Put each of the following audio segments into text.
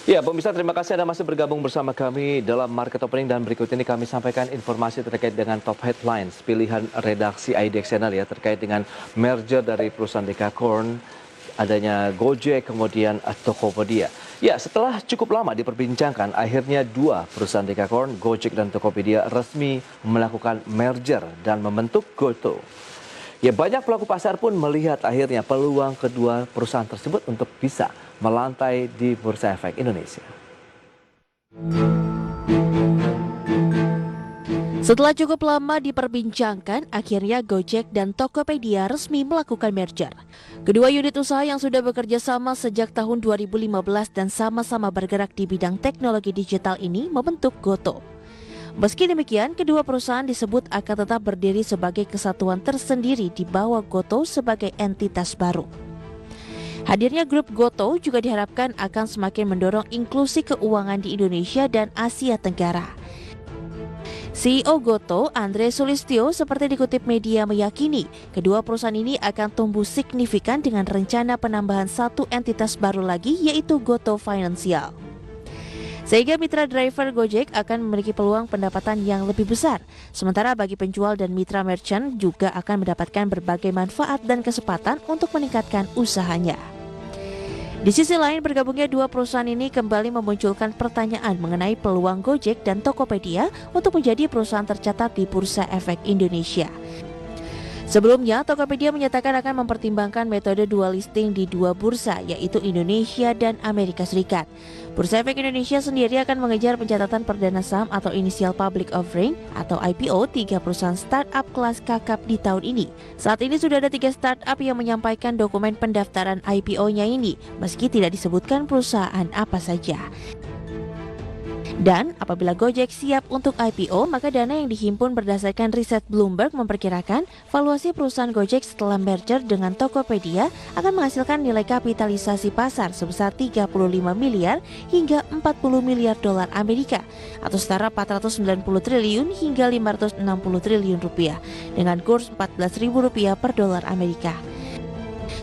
Ya, pemirsa, terima kasih Anda masih bergabung bersama kami dalam Market Opening, dan berikut ini kami sampaikan informasi terkait dengan top headlines pilihan redaksi IDX Channel ya, terkait dengan merger dari perusahaan Dekakorn, adanya Gojek, kemudian Tokopedia. Ya, setelah cukup lama diperbincangkan, akhirnya dua perusahaan Dekakorn, Gojek dan Tokopedia resmi melakukan merger dan membentuk GoTo. Ya, banyak pelaku pasar pun melihat akhirnya peluang kedua perusahaan tersebut untuk bisa melantai di Bursa Efek Indonesia. Setelah cukup lama diperbincangkan, akhirnya Gojek dan Tokopedia resmi melakukan merger. Kedua unit usaha yang sudah bekerja sama sejak tahun 2015 dan sama-sama bergerak di bidang teknologi digital ini membentuk GoTo. Meski demikian, kedua perusahaan disebut akan tetap berdiri sebagai kesatuan tersendiri di bawah GoTo sebagai entitas baru. Hadirnya grup GoTo juga diharapkan akan semakin mendorong inklusi keuangan di Indonesia dan Asia Tenggara. CEO GoTo, Andre Sulistyo, seperti dikutip media meyakini, kedua perusahaan ini akan tumbuh signifikan dengan rencana penambahan satu entitas baru lagi, yaitu GoTo Financial. Sehingga mitra driver Gojek akan memiliki peluang pendapatan yang lebih besar. Sementara bagi penjual dan mitra merchant juga akan mendapatkan berbagai manfaat dan kesempatan untuk meningkatkan usahanya. Di sisi lain, bergabungnya dua perusahaan ini kembali memunculkan pertanyaan mengenai peluang Gojek dan Tokopedia untuk menjadi perusahaan tercatat di Bursa Efek Indonesia. Sebelumnya, Tokopedia menyatakan akan mempertimbangkan metode dual listing di dua bursa, yaitu Indonesia dan Amerika Serikat. Bursa Efek Indonesia sendiri akan mengejar pencatatan perdana saham atau Initial Public Offering atau IPO 3 perusahaan startup kelas kakap di tahun ini. Saat ini sudah ada 3 startup yang menyampaikan dokumen pendaftaran IPO-nya ini, meski tidak disebutkan perusahaan apa saja. Dan apabila Gojek siap untuk IPO, maka dana yang dihimpun berdasarkan riset Bloomberg memperkirakan valuasi perusahaan Gojek setelah merger dengan Tokopedia akan menghasilkan nilai kapitalisasi pasar sebesar 35 miliar hingga 40 miliar dolar Amerika atau setara 490 triliun hingga 560 triliun rupiah dengan kurs 14.000 rupiah per dolar Amerika.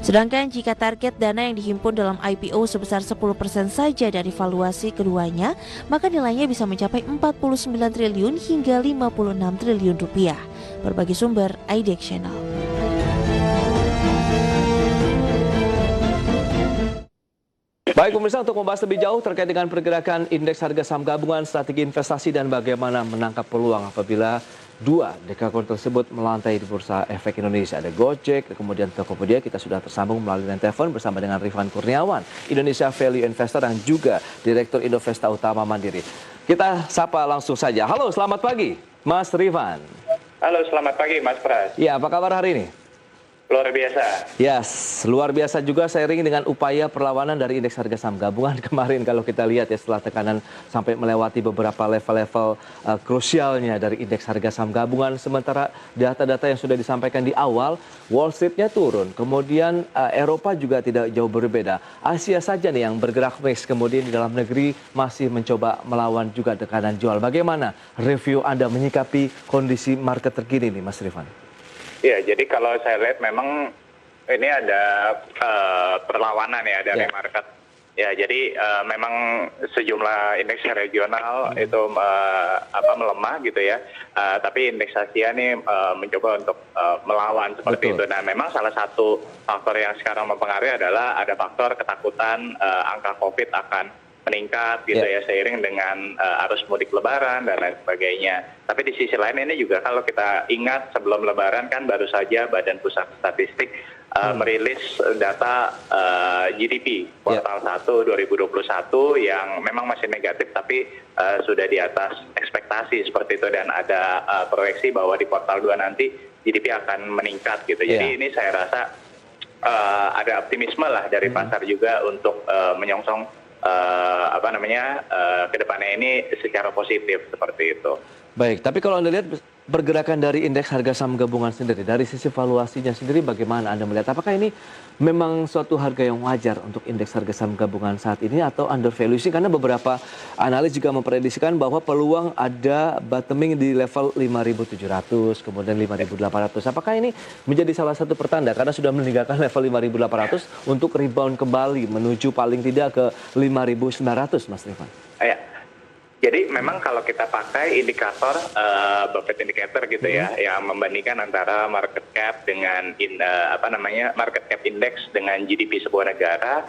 Sedangkan jika target dana yang dihimpun dalam IPO sebesar 10% saja dari valuasi keduanya, maka nilainya bisa mencapai 49 triliun hingga 56 triliun rupiah. Berbagai sumber IDX Channel. Baik pemirsa, untuk membahas lebih jauh terkait dengan pergerakan indeks harga saham gabungan, strategi investasi, dan bagaimana menangkap peluang apabila dua Dekakorn tersebut melantai di Bursa Efek Indonesia. Ada Gojek, kemudian Tokopedia. Kita sudah tersambung melalui line telepon bersama dengan Rifan Kurniawan, Indonesia Value Investor dan juga Direktur Indovesta Utama Mandiri. Kita sapa langsung saja. Halo, selamat pagi Mas Rifan. Halo, selamat pagi Mas Pras. Ya, apa kabar hari ini? Luar biasa. Yes, luar biasa juga seiring dengan upaya perlawanan dari indeks harga saham gabungan kemarin. Kalau kita lihat ya, setelah tekanan sampai melewati beberapa level-level krusialnya dari indeks harga saham gabungan. Sementara data-data yang sudah disampaikan di awal, Wall Street-nya turun. Kemudian Eropa juga tidak jauh berbeda. Asia saja nih yang bergerak mix. Kemudian di dalam negeri masih mencoba melawan juga tekanan jual. Bagaimana review Anda menyikapi kondisi market terkini nih Mas Rifan? Ya, jadi kalau saya lihat memang ini ada perlawanan ya dari market. Ya, jadi memang sejumlah indeks regional itu melemah gitu ya. Tapi indeks Asia ini mencoba untuk melawan seperti itu. Nah, memang salah satu faktor yang sekarang mempengaruhi adalah ada faktor ketakutan angka COVID akan meningkat gitu ya seiring dengan arus mudik Lebaran dan lain sebagainya. Tapi di sisi lain ini juga kalau kita ingat sebelum Lebaran kan baru saja Badan Pusat Statistik merilis data GDP kuartal 1 2021 yang memang masih negatif tapi sudah di atas ekspektasi seperti itu, dan ada proyeksi bahwa di kuartal 2 nanti GDP akan meningkat gitu. Jadi ini saya rasa ada optimisme lah dari pasar juga untuk menyongsong ke depannya ini secara positif seperti itu. Baik, tapi kalau Anda lihat pergerakan dari indeks harga saham gabungan sendiri, dari sisi valuasinya sendiri bagaimana Anda melihat? Apakah ini memang suatu harga yang wajar untuk indeks harga saham gabungan saat ini atau undervaluation? Karena beberapa analis juga memprediksikan bahwa peluang ada bottoming di level 5.700, kemudian 5.800. Apakah ini menjadi salah satu pertanda karena sudah meninggalkan level 5.800 untuk rebound kembali menuju paling tidak ke 5.900, Mas Rifan? Ya. Jadi memang kalau kita pakai indikator Buffett indicator gitu ya, yang membandingkan antara market cap dengan market cap index dengan GDP sebuah negara,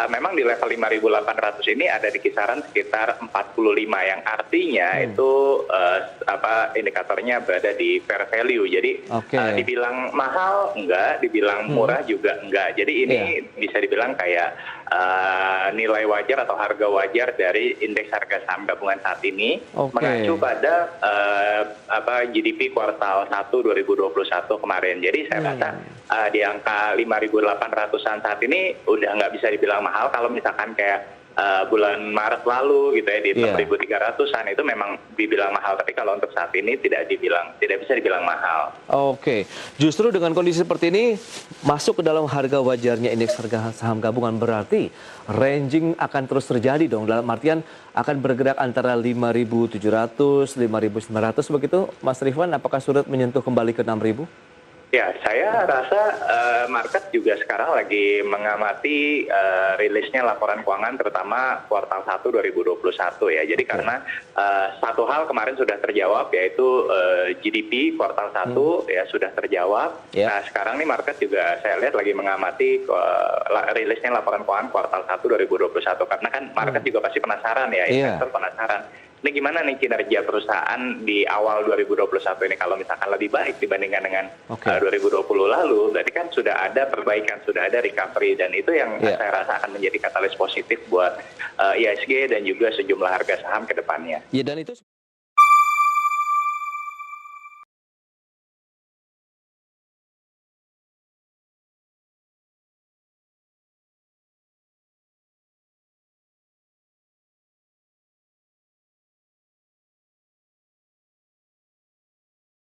memang di level 5.800 ini ada di kisaran sekitar 45, yang artinya itu indikatornya berada di fair value. Jadi dibilang mahal enggak, dibilang murah juga enggak. Jadi ini bisa dibilang kayak nilai wajar atau harga wajar dari indeks harga saham gabungan saat ini mengacu pada GDP kuartal 1 2021 kemarin. Jadi saya rasa di angka 5.800-an saat ini udah nggak bisa dibilang mahal. Kalau misalkan kayak bulan Maret lalu gitu ya di 6.300-an itu memang dibilang mahal, tapi kalau untuk saat ini tidak bisa dibilang mahal. Oke, justru dengan kondisi seperti ini masuk ke dalam harga wajarnya indeks harga saham gabungan, berarti ranging akan terus terjadi dong, dalam artian akan bergerak antara 5.700, 5.900 begitu, Mas Rifan. Apakah sulit menyentuh kembali ke 6.000? Ya, saya rasa market juga sekarang lagi mengamati rilisnya laporan keuangan terutama kuartal 1 2021 ya. Jadi karena satu hal kemarin sudah terjawab, yaitu GDP kuartal 1 ya sudah terjawab. Nah, sekarang nih market juga saya lihat lagi mengamati rilisnya laporan keuangan kuartal 1 2021 karena kan market juga pasti penasaran ya, investor penasaran. Ini gimana nih kinerja perusahaan di awal 2021 ini, kalau misalkan lebih baik dibandingkan dengan 2020 lalu, berarti kan sudah ada perbaikan, sudah ada recovery, dan itu yang saya rasa akan menjadi katalis positif buat IHSG dan juga sejumlah harga saham ke depannya. Ya, dan itu